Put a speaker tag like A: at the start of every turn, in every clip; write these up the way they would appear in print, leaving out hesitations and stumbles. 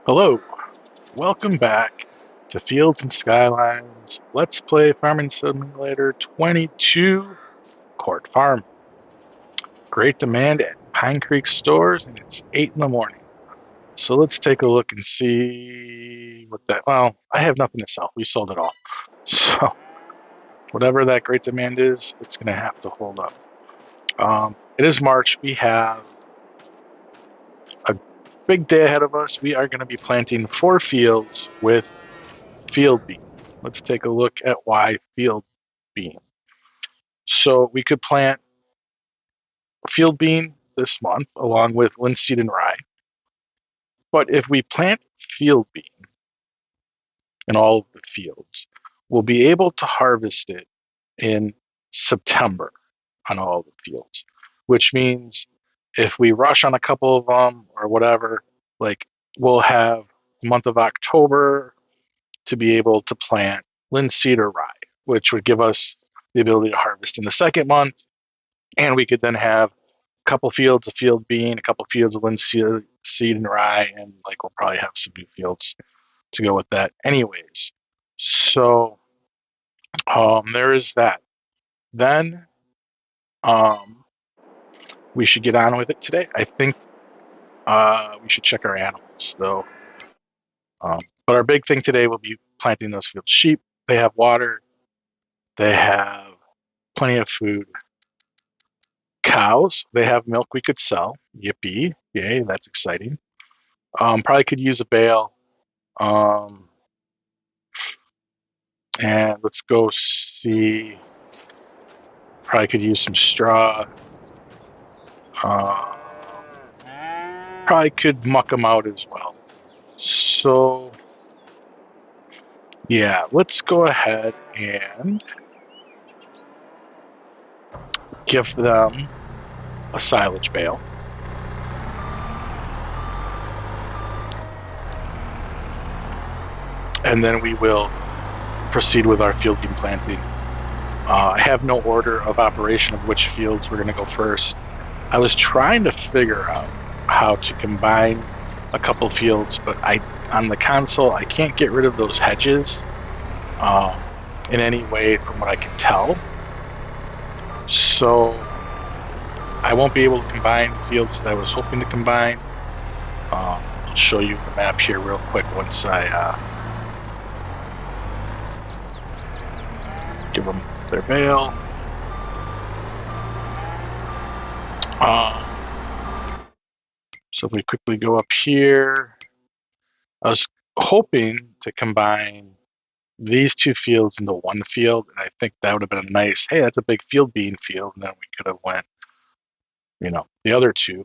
A: Hello, welcome back to Fields and Skylines. Let's play Farming Simulator 22 Court Farm. Great demand at Pine Creek stores, and it's 8 in the morning. So let's take a look and see what that. Well, I have nothing to sell. We sold it all. So whatever that great demand is, it's going to have to hold up. It is March. We have a big day ahead of us. We are going to be planting 4 fields with field bean. Let's take a look at why field bean. So we could plant field bean this month along with linseed and rye. But if we plant field bean in all of the fields, we'll be able to harvest it in September on all the fields, which means if we rush on a couple of them or whatever, like we'll have the month of October to be able to plant linseed or rye, which would give us the ability to harvest in the second month. And we could then have a couple fields of field bean, a couple fields of linseed seed and rye, and like we'll probably have some new fields to go with that anyways. So there is that. Then we should get on with it today. I think we should check our animals though. But our big thing today will be planting those fields. Sheep, they have water, they have plenty of food. Cows, they have milk we could sell. Yippee. Yay, that's exciting. Probably could use a bale. Um, and let's go see. Probably could use some straw. Probably could muck them out as well. So, yeah, let's go ahead and give them a silage bale. And then we will proceed with our field bean planting. I have no order of operation of which fields we're going to go first. I was trying to figure out how to combine a couple fields, but on the console I can't get rid of those hedges in any way from what I can tell. So I won't be able to combine fields that I was hoping to combine. I'll show you the map here real quick once I give them their bale. So if we quickly go up here, I was hoping to combine these 2 fields into one field, and I think that would have been a nice, hey, that's a big field bean field, and then we could have went, the other 2.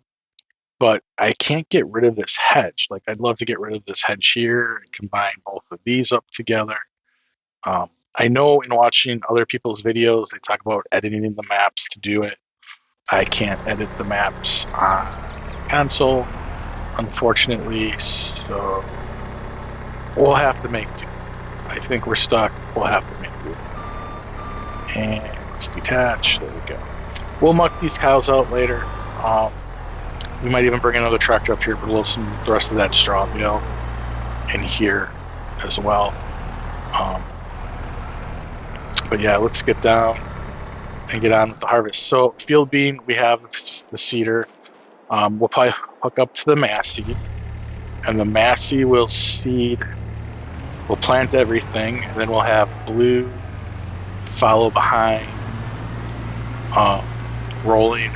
A: But I can't get rid of this hedge. Like, I'd love to get rid of this hedge here and combine both of these up together. I know in watching other people's videos, they talk about editing the maps to do it. I can't edit the maps on console, unfortunately, so we'll have to make do. I think we're stuck. We'll have to make do. And let's detach. There we go. We'll muck these cows out later. We might even bring another tractor up here to load the rest of that straw bale in here as well. But yeah, let's get down and get on with the harvest. So field bean, we have the seeder. We'll probably hook up to the Massey, and the Massey will seed. We'll plant everything, and then we'll have blue follow behind, rolling.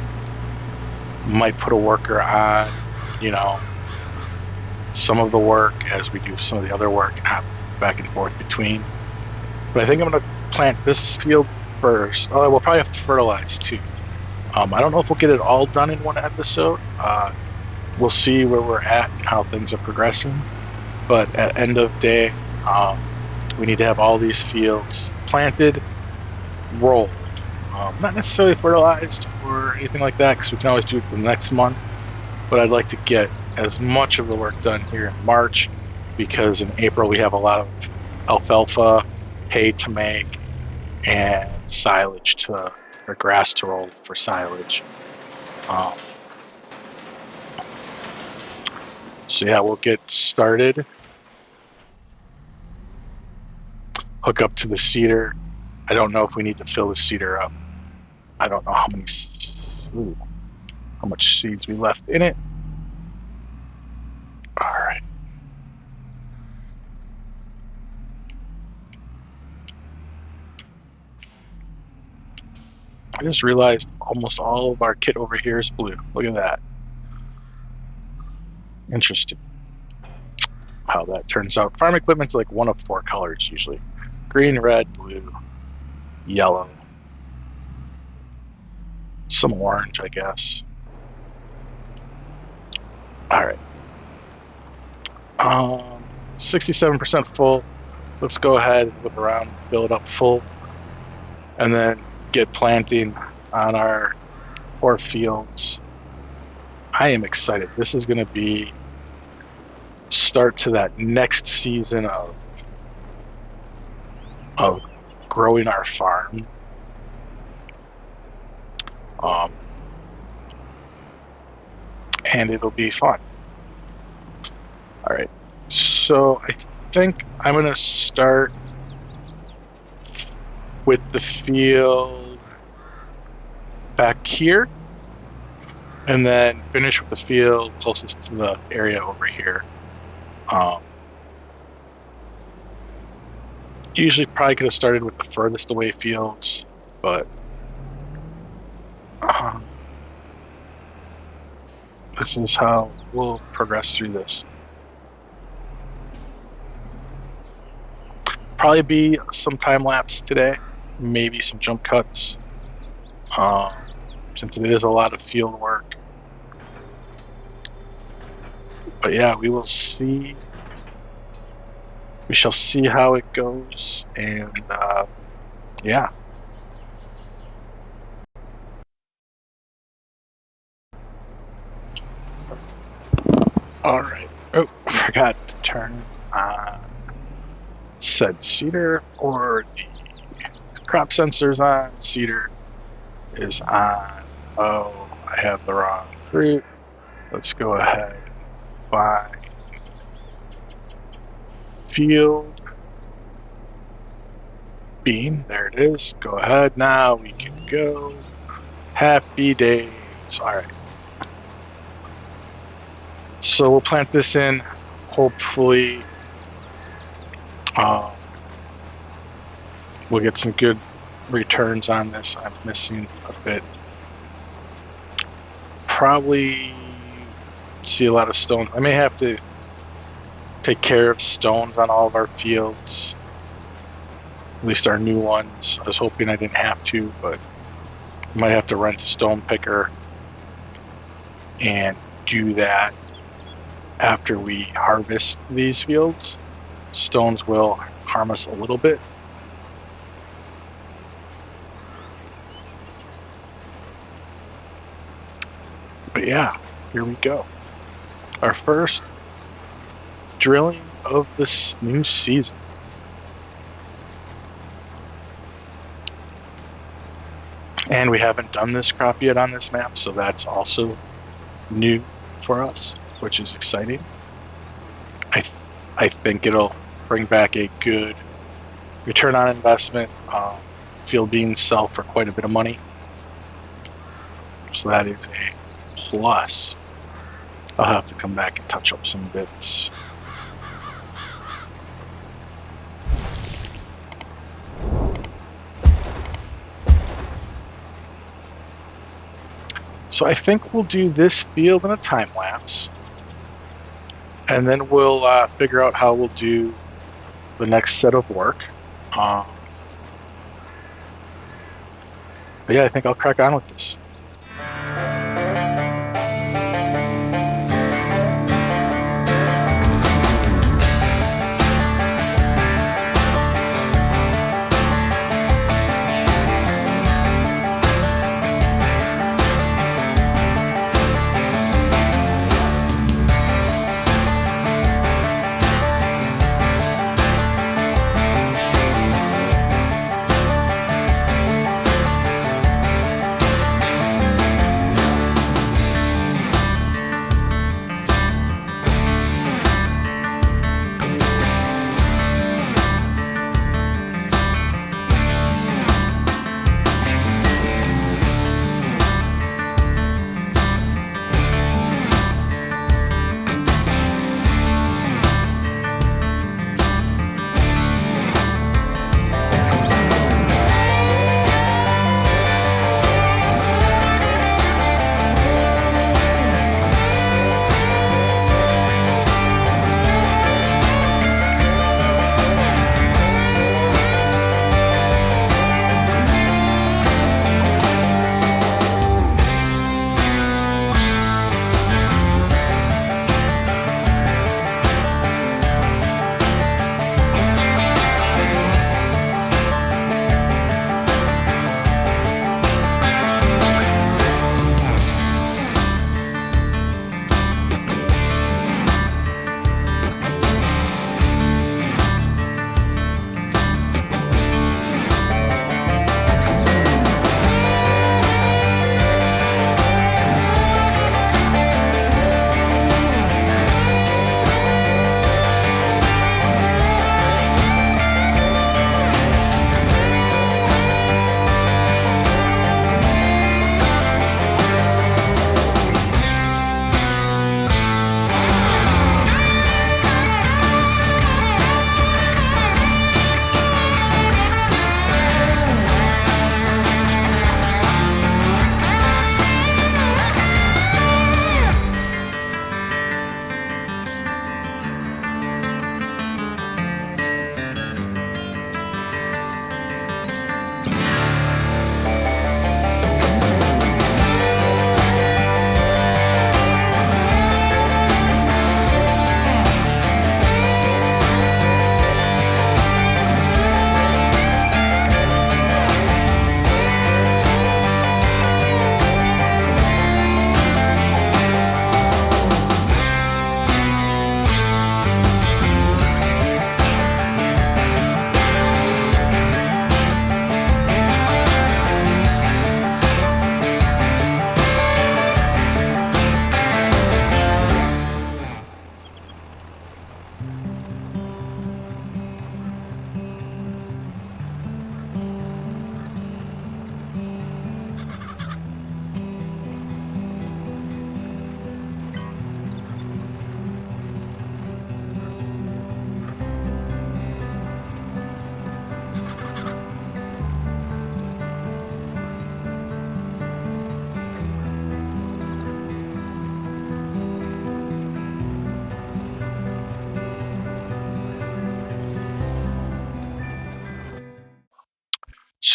A: Might put a worker on, some of the work as we do some of the other work and hop back and forth between. But I think I'm going to plant this field first. Oh, we'll probably have to fertilize too. I don't know if we'll get it all done in one episode. We'll see where we're at and how things are progressing. But at end of day, we need to have all these fields planted, rolled. Not necessarily fertilized or anything like that, because we can always do it the next month. But I'd like to get as much of the work done here in March, because in April we have a lot of alfalfa, hay to make, and silage or grass to roll for silage. So yeah, we'll get started. Hook up to the seeder. I don't know if we need to fill the seeder up. I don't know how much seeds we left in it. All right. I just realized almost all of our kit over here is blue. Look at that. Interesting how that turns out. Farm equipment's like one of 4 colors usually. Green, red, blue, yellow, some orange, I guess. All right. 67% full. Let's go ahead, whip around, fill it up full, and then get planting on our 4 fields. I am excited. This is going to be start to that next season of growing our farm. And it'll be fun. All right, so I think I'm going to start with the field back here, and then finish with the field closest to the area over here. Usually probably could have started with the furthest away fields, but this is how we'll progress through this. Probably be some time lapse today, maybe some jump cuts, since it is a lot of field work. But yeah, we will see. We shall see how it goes, and yeah. All right. Oh, forgot to turn on said seeder, or the crop sensors on. Seeder is on. Oh, I have the wrong fruit. Let's go ahead and find field bean. There it is. Go ahead. Now we can go. Happy days. All right. So we'll plant this in. Hopefully, we'll get some good returns on this. I'm missing a bit. Probably see a lot of stones. I may have to take care of stones on all of our fields, at least our new ones. I was hoping I didn't have to, but I might have to rent a stone picker and do that after we harvest these fields. Stones will harm us a little bit. But yeah, here we go. Our first drilling of this new season. And we haven't done this crop yet on this map, so that's also new for us, which is exciting. I think it'll bring back a good return on investment. Field beans sell for quite a bit of money, so that is a plus. I'll have to come back and touch up some bits. So I think we'll do this field in a time lapse, and then we'll figure out how we'll do the next set of work. But yeah, I think I'll crack on with this.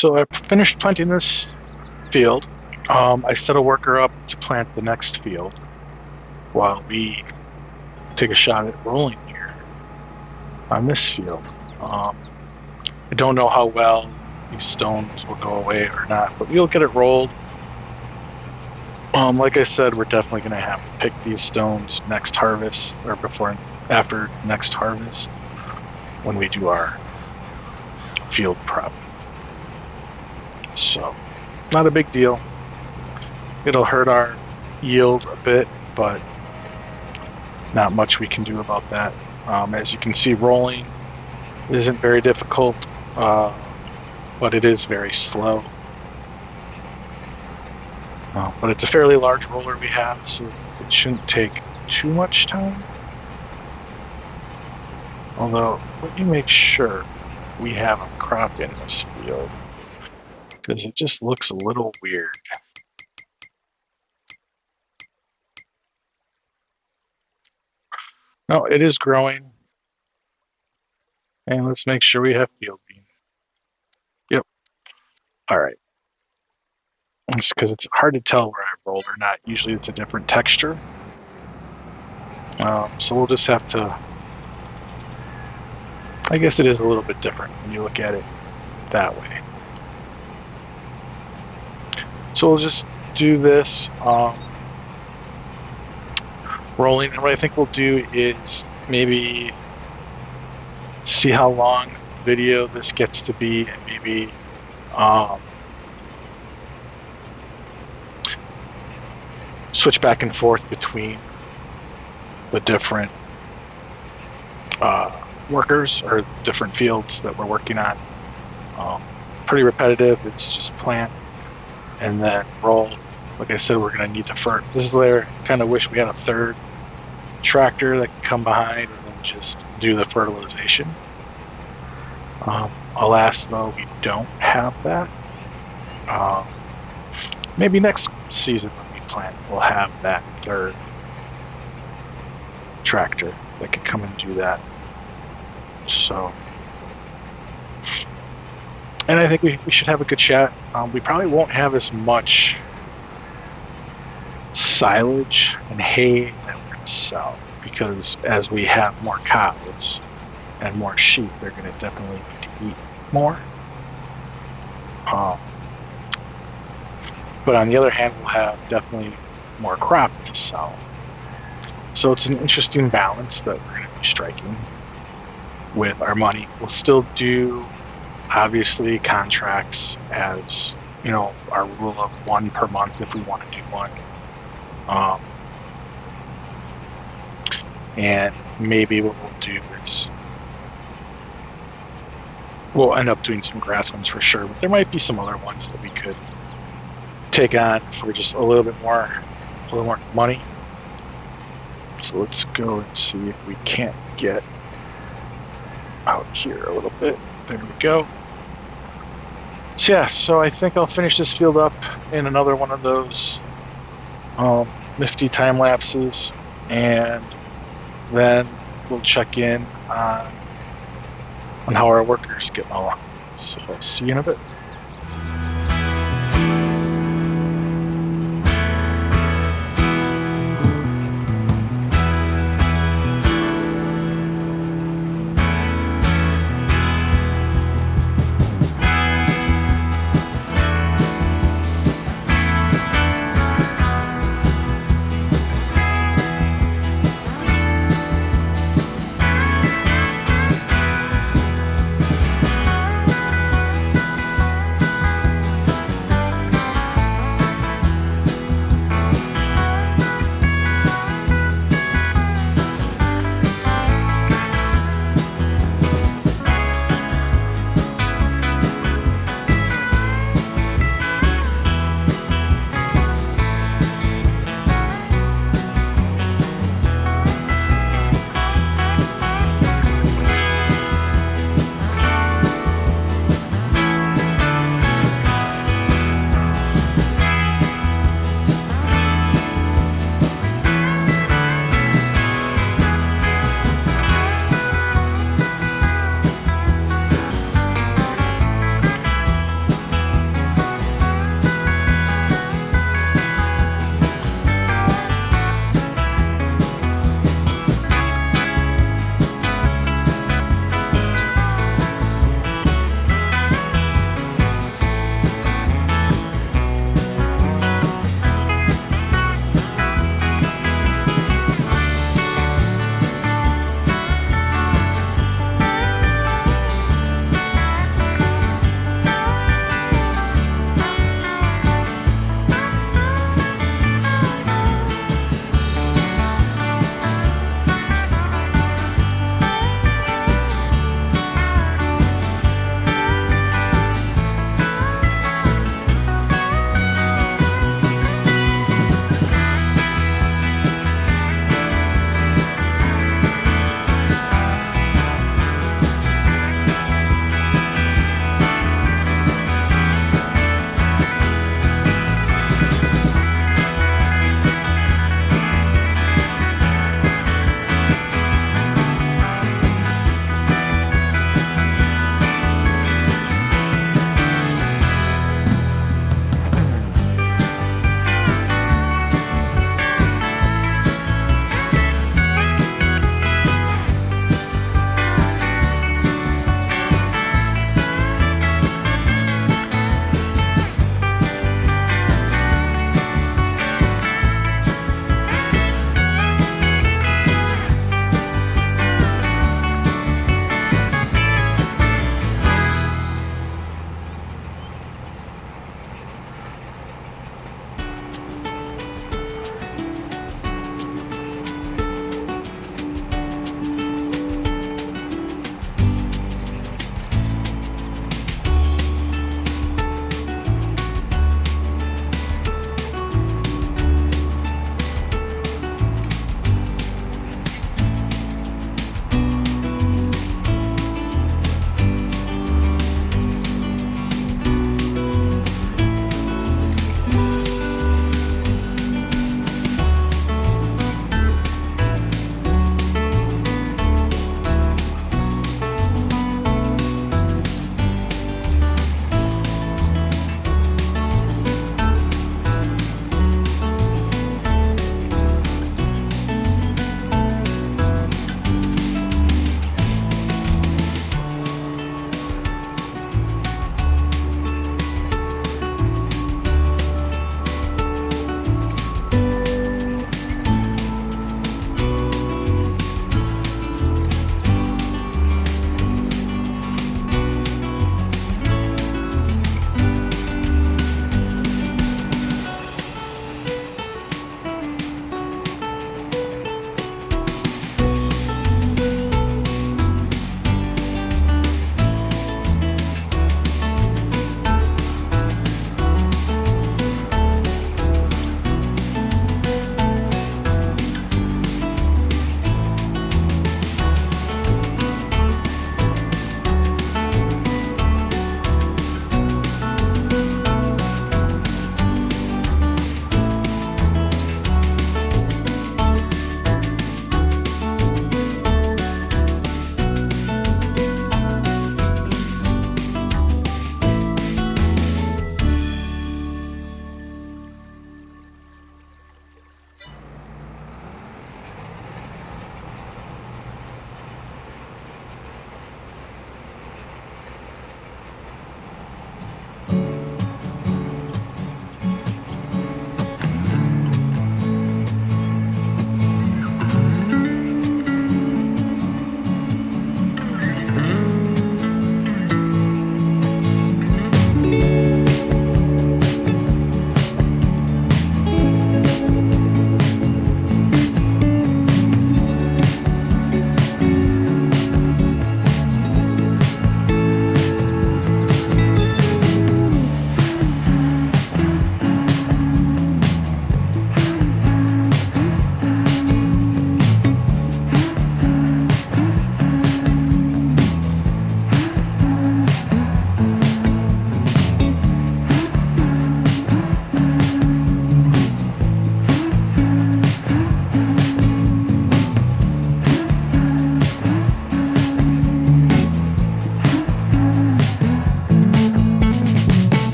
A: So I finished planting this field. I set a worker up to plant the next field while we take a shot at rolling here on this field. I don't know how well these stones will go away or not, but we'll get it rolled. Like I said, we're definitely going to have to pick these stones next harvest or after next harvest when we do our field prep. So, not a big deal. It'll hurt our yield a bit, but not much we can do about that. As you can see, rolling isn't very difficult, but it is very slow. But it's a fairly large roller we have, so it shouldn't take too much time. Although, let me make sure we have a crop in this field, because it just looks a little weird. No, it is growing. And let's make sure we have field bean. Yep. All right. Because it's hard to tell where I rolled or not. Usually it's a different texture. So we'll just have to, I guess it is a little bit different when you look at it that way. So we'll just do this rolling. And what I think we'll do is maybe see how long video this gets to be, and maybe switch back and forth between the different workers or different fields that we're working on. Pretty repetitive. It's just plant and then roll. Like I said, we're going to need to this is where I kind of wish we had a third tractor that could come behind and then just do the fertilization. Alas, though, we don't have that. Maybe next season when we plant, we'll have that third tractor that can come and do that. So, and I think we should have a good chat. We probably won't have as much silage and hay that we're going to sell, because as we have more cows and more sheep, they're going to definitely need to eat more. But on the other hand, we'll have definitely more crop to sell. So it's an interesting balance that we're going to be striking with our money. We'll still do, obviously, contracts as, you know, our rule of one per month if we want to do one. And maybe what we'll do is we'll end up doing some grass ones for sure, but there might be some other ones that we could take on for just a little more money. So let's go and see if we can't get out here a little bit. There we go. So yeah, so I think I'll finish this field up in another one of those nifty time lapses, and then we'll check in on how our workers get along. So I'll see you in a bit.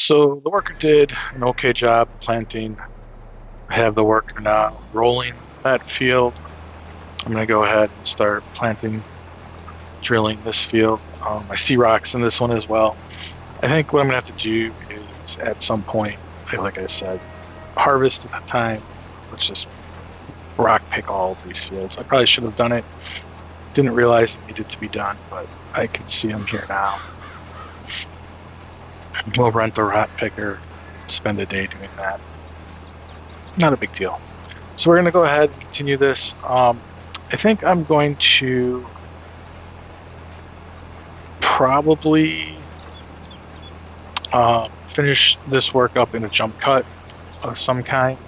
A: So the worker did an okay job planting. I have the worker now rolling that field. I'm going to go ahead and start planting, drilling this field. I see rocks in this one as well. I think what I'm going to have to do is at some point, like I said, harvest at the time. Let's just rock pick all of these fields. I probably should have done it. Didn't realize it needed to be done, but I can see them here now. We'll rent a rock picker, spend a day doing that. Not a big deal. So we're going to go ahead and continue this. I think I'm going to probably finish this work up in a jump cut of some kind,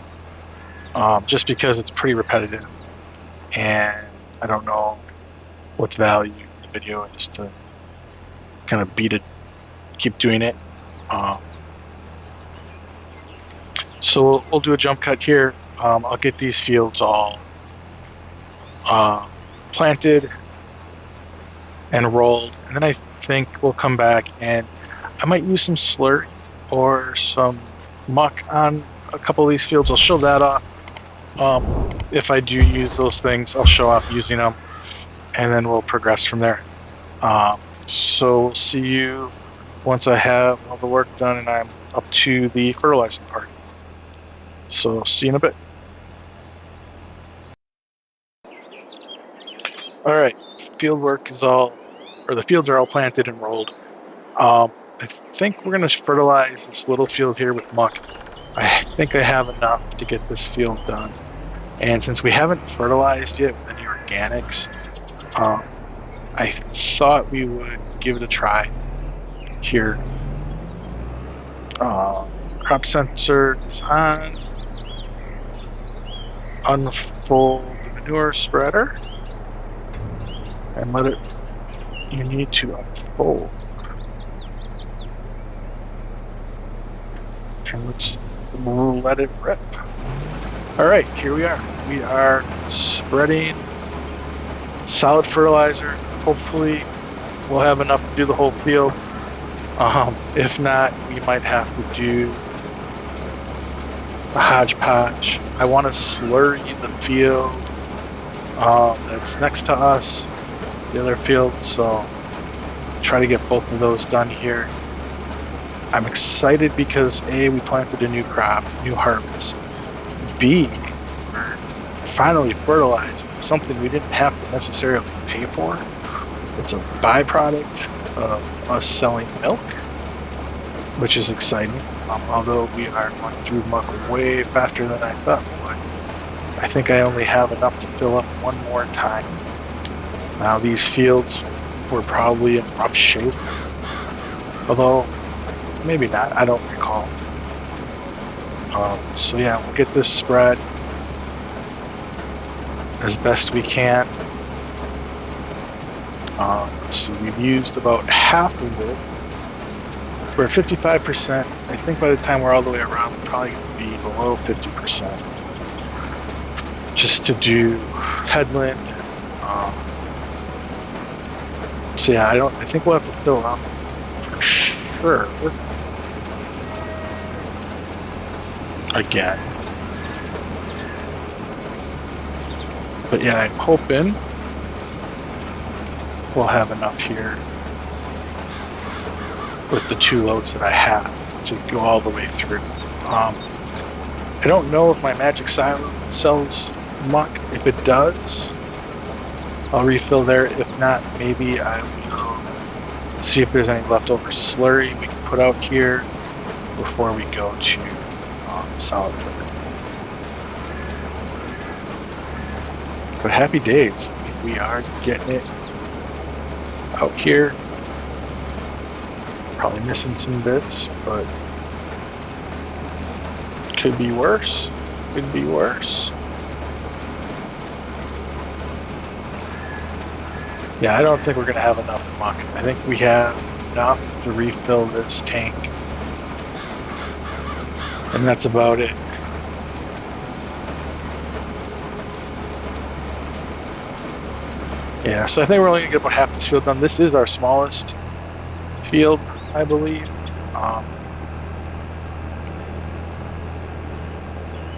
A: just because it's pretty repetitive and I don't know what's value in the video, just to kind of beat it, keep doing it. So we'll do a jump cut here. I'll get these fields all planted and rolled, and then I think we'll come back and I might use some slurry or some muck on a couple of these fields. I'll show that off. If I do use those things, I'll show off using them, and then we'll progress from there. So we'll see you once I have all the work done and I'm up to the fertilizing part. So see you in a bit. All right, field work is all, or the fields are all planted and rolled. I think we're gonna fertilize this little field here with muck. I think I have enough to get this field done. And since we haven't fertilized yet with any organics, I thought we would give it a try here. Crop sensor is on. Unfold the manure spreader and let it, you need to unfold. And let's let it rip. All right, here we are. We are spreading solid fertilizer. Hopefully we'll have enough to do the whole field. If not, we might have to do a hodgepodge. I want to slurry the field that's next to us, the other field, so try to get both of those done here. I'm excited because A, we planted a new crop, new harvest. B, we're finally fertilizing something we didn't have to necessarily pay for. It's a byproduct of us selling milk, which is exciting. Although we are going through muck way faster than I thought we would. I think I only have enough to fill up one more time. Now these fields were probably in rough shape, although maybe not, I don't recall. So yeah, we'll get this spread as best we can. So we've used about half of it. We're at 55%. I think by the time we're all the way around, we're probably going to be below 50%. Just to do headland. So yeah, I think we'll have to fill up for sure. Again. But yeah, I'm hoping we'll have enough here with the two loads that I have to go all the way through. I don't know if my magic silo sells muck. If it does, I'll refill there. If not, maybe I will see if there's any leftover slurry we can put out here before we go to solid fertilizer. But happy days. We are getting it out here. Probably missing some bits, but could be worse. Could be worse. Yeah, I don't think we're going to have enough muck. I think we have enough to refill this tank. And that's about it. Yeah, so I think we're only going to get about half this field done. This is our smallest field, I believe.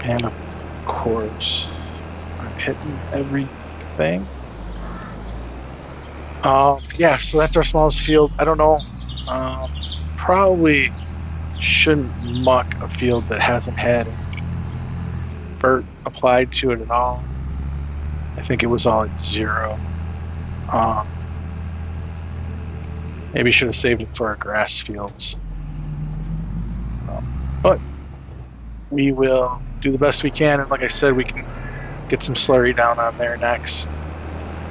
A: And of course, I'm hitting everything. Yeah, so that's our smallest field. I don't know. Probably shouldn't muck a field that hasn't had any fert applied to it at all. I think it was all at 0. Um, Maybe should have saved it for our grass fields. But we will do the best we can. And like I said, we can get some slurry down on there next.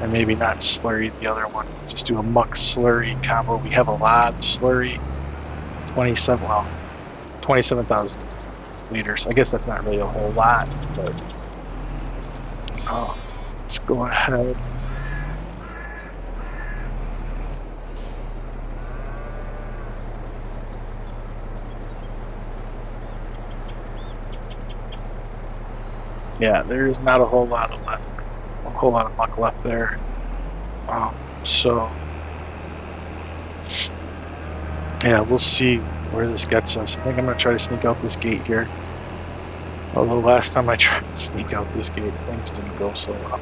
A: And maybe not slurry the other one. Just do a muck slurry combo. We have a lot of slurry. 27,000 liters. I guess that's not really a whole lot, but let's go ahead. Yeah, there is not a whole lot of muck left there. So yeah, we'll see where this gets us. I think I'm gonna try to sneak out this gate here. Although last time I tried to sneak out this gate, things didn't go so well.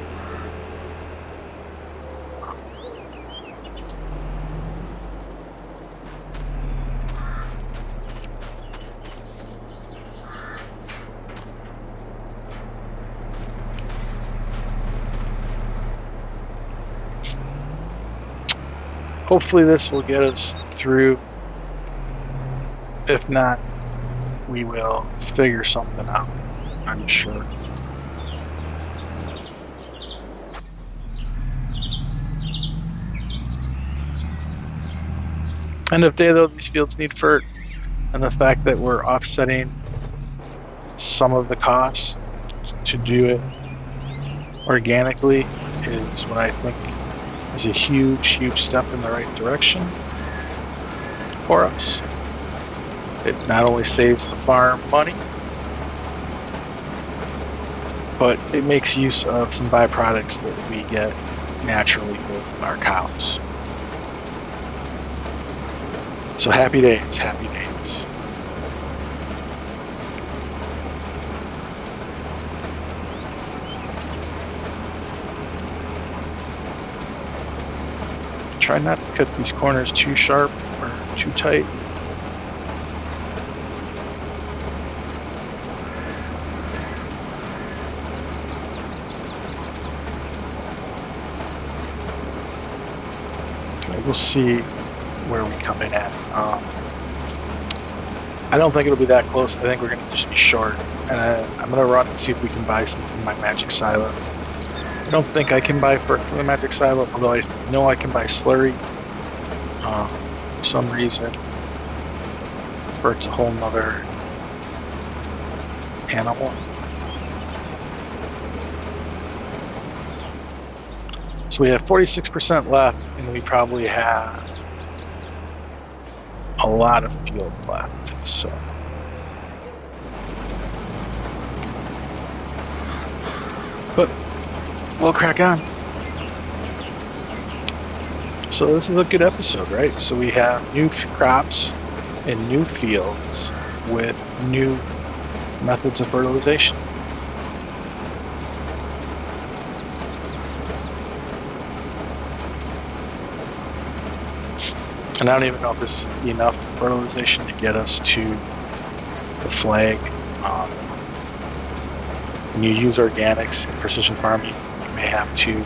A: Hopefully this will get us through. If not, we will figure something out, I'm sure. End of day though, these fields need fert, and the fact that we're offsetting some of the costs to do it organically is what I think is a huge step in the right direction for us. It not only saves the farm money, but it makes use of some byproducts that we get naturally with our cows. So happy days, happy days. Try not to cut these corners too sharp or too tight. Okay, we'll see where we come in at. I don't think it'll be that close. I think we're going to just be short. And I'm going to run and see if we can buy some from my magic silo. I don't think I can buy for the magic silo, although I know I can buy slurry. For some reason, fert's a whole nother animal. So we have 46% left, and we probably have a lot of field left. So. But we'll crack on. So this is a good episode, right? So we have new crops and new fields with new methods of fertilization. And I don't even know if this is enough fertilization to get us to the flag. When you use organics in precision farming, you may have to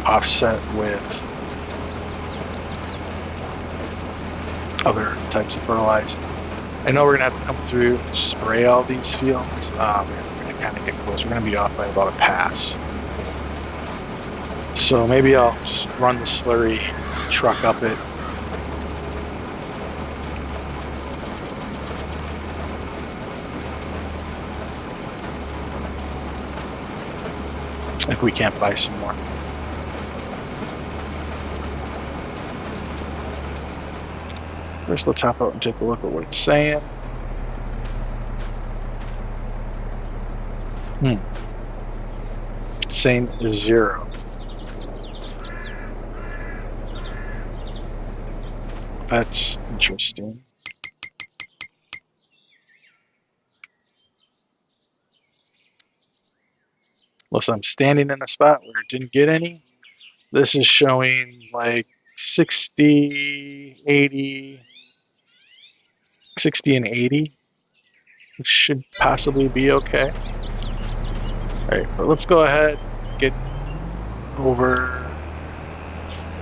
A: offset with other types of fertilizer. I know we're going to have to come through and spray all these fields. We're going to kind of get close. We're going to be off by about a pass. So maybe I'll just run the slurry truck up it. If we can't buy some more. First, let's hop out and take a look at what it's saying. It's saying 0. That's interesting. Unless I'm standing in a spot where it didn't get any. This is showing like 60, 80, 60 and 80. Which should possibly be okay. All right, but let's go ahead and get over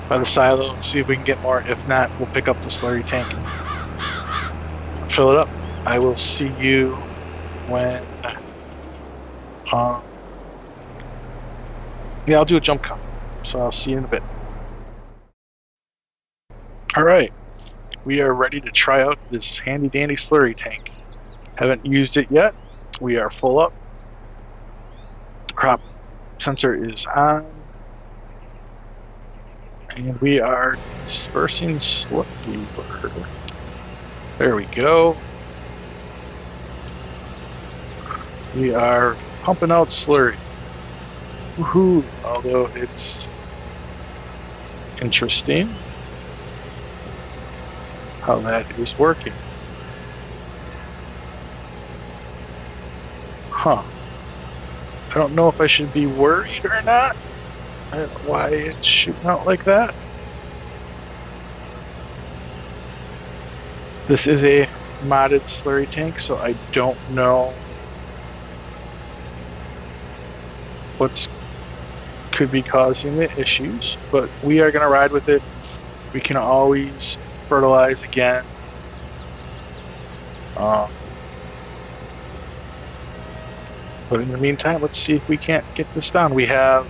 A: by the silo, see if we can get more. If not, we'll pick up the slurry tank and fill it up. I will see you when, yeah, I'll do a jump cut. So I'll see you in a bit. All right, we are ready to try out this handy dandy slurry tank. Haven't used it yet. We are full up. Crop sensor is on. And we are dispersing slurry. There we go. We are pumping out slurry. Woohoo! Although it's interesting how that is working. Huh. I don't know if I should be worried or not. I don't know why it's shooting out like that. This is a modded slurry tank, so I don't know what could be causing the issues, but we are going to ride with it. We can always fertilize again. But in the meantime, let's see if we can't get this done. We have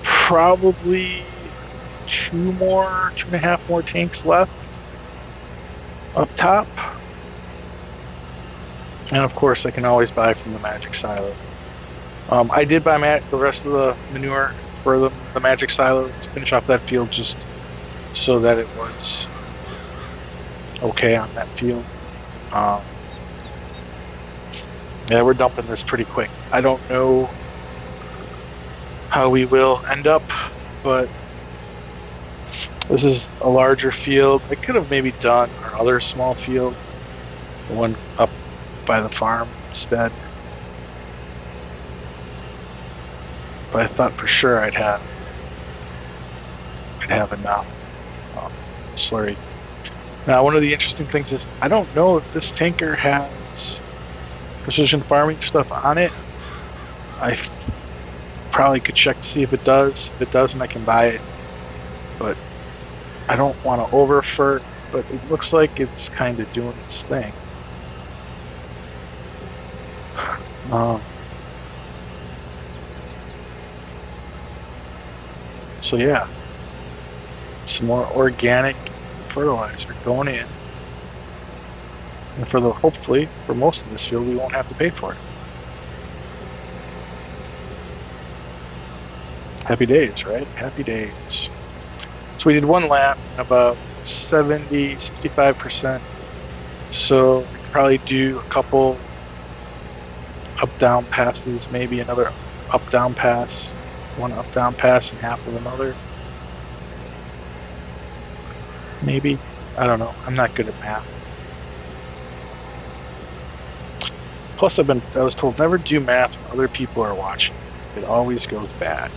A: probably 2.5 more tanks left up top. And of course, I can always buy from the magic silo. I did buy the rest of the manure for the magic silo to finish off that field, just so that it was okay on that field. Yeah, we're dumping this pretty quick. I don't know how we will end up, but this is a larger field. I could have maybe done our other small field, the one up by the farm instead. But I thought for sure I'd have enough slurry. Now, one of the interesting things is I don't know if this tanker has precision farming stuff on it. I probably could check to see if it does. If it doesn't, I can buy it. But I don't want to over-fert, but it looks like it's kind of doing its thing. So yeah, some more organic fertilizer going in. And hopefully, for most of this field, we won't have to pay for it. Happy days, right? Happy days. So we did one lap, about 65%. So we could probably do a couple up-down passes, maybe another up-down pass, one up-down pass and half of another. Maybe. I don't know. I'm not good at math. Plus, I was told never do math when other people are watching. It always goes bad.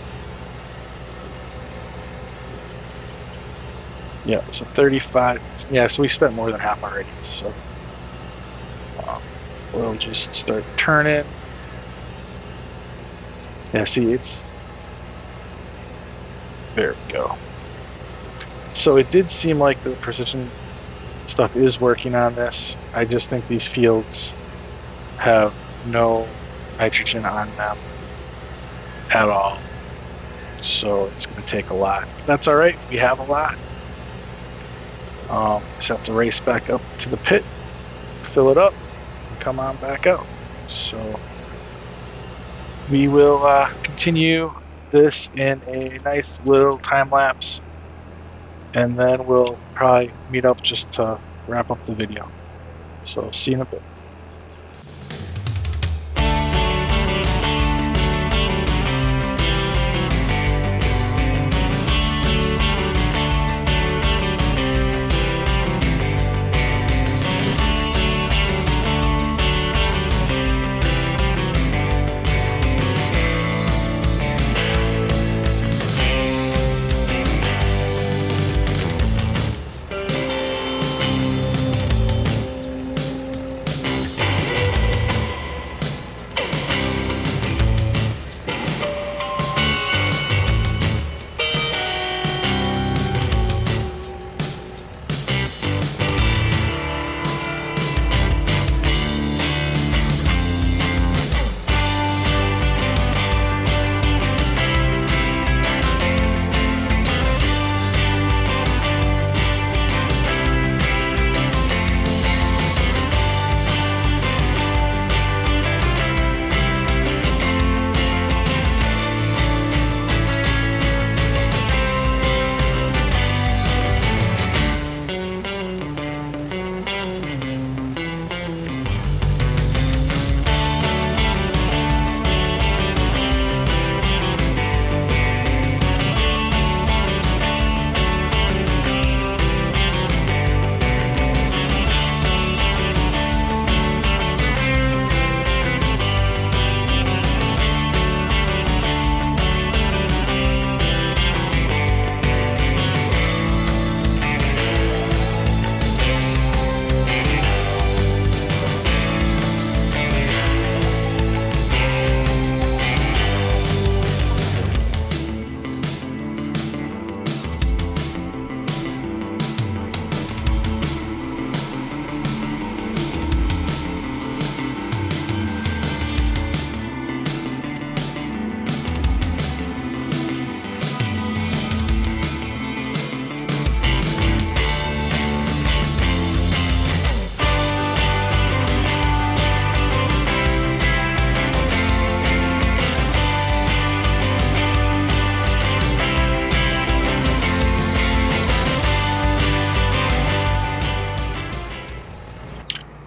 A: Yeah, so 35. Yeah, so we spent more than half already. So we'll just start turning. Yeah, see, it's... There we go. So it did seem like the precision stuff is working on this. I just think these fields have no nitrogen on them at all. So it's going to take a lot. That's all right. We have a lot. Just have to race back up to the pit, fill it up, and come on back out. So we will continue this in a nice little time lapse, and then we'll probably meet up just to wrap up the video. So see you in a bit.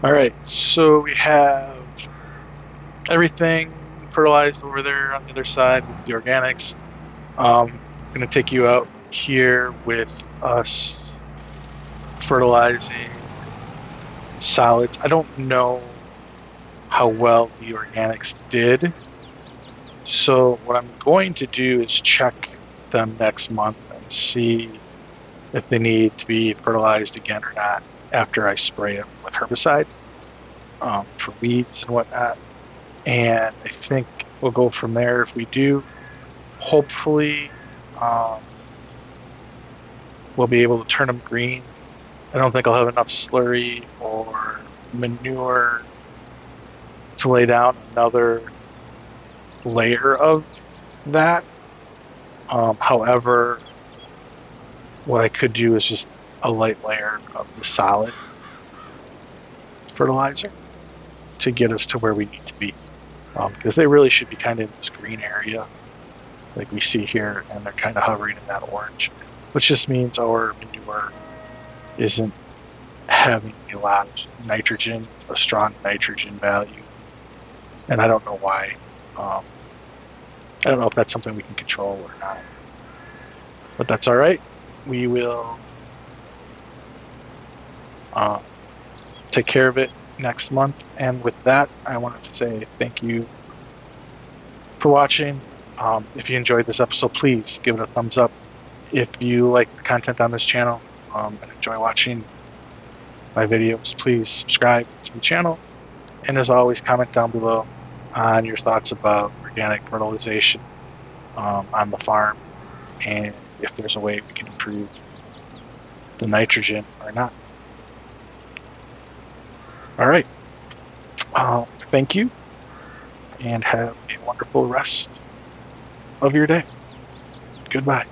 A: All right, so we have everything fertilized over there on the other side with the organics. I'm going to take you out here with us fertilizing solids. I don't know how well the organics did. So what I'm going to do is check them next month and see if they need to be fertilized again or not after I spray them with herbicide for weeds and whatnot. And I think we'll go from there. If we do, hopefully, um, we'll be able to turn them green. I don't think I'll have enough slurry or manure to lay down another layer of that. However, what I could do is just a light layer of the solid fertilizer to get us to where we need to be. Because they really should be kind of in this green area like we see here, and they're kind of hovering in that orange, which just means our manure isn't having a lot of nitrogen, a strong nitrogen value. And I don't know why. I don't know if that's something we can control or not, but that's all right. We will uh, take care of it next month. And with that, I wanted to say thank you for watching. If you enjoyed this episode, please give it a thumbs up. If you like the content on this channel and enjoy watching my videos, please subscribe to the channel. And as always, comment down below on your thoughts about organic fertilization on the farm and if there's a way we can improve the nitrogen or not. All right. Thank you and have a wonderful rest of your day. Goodbye.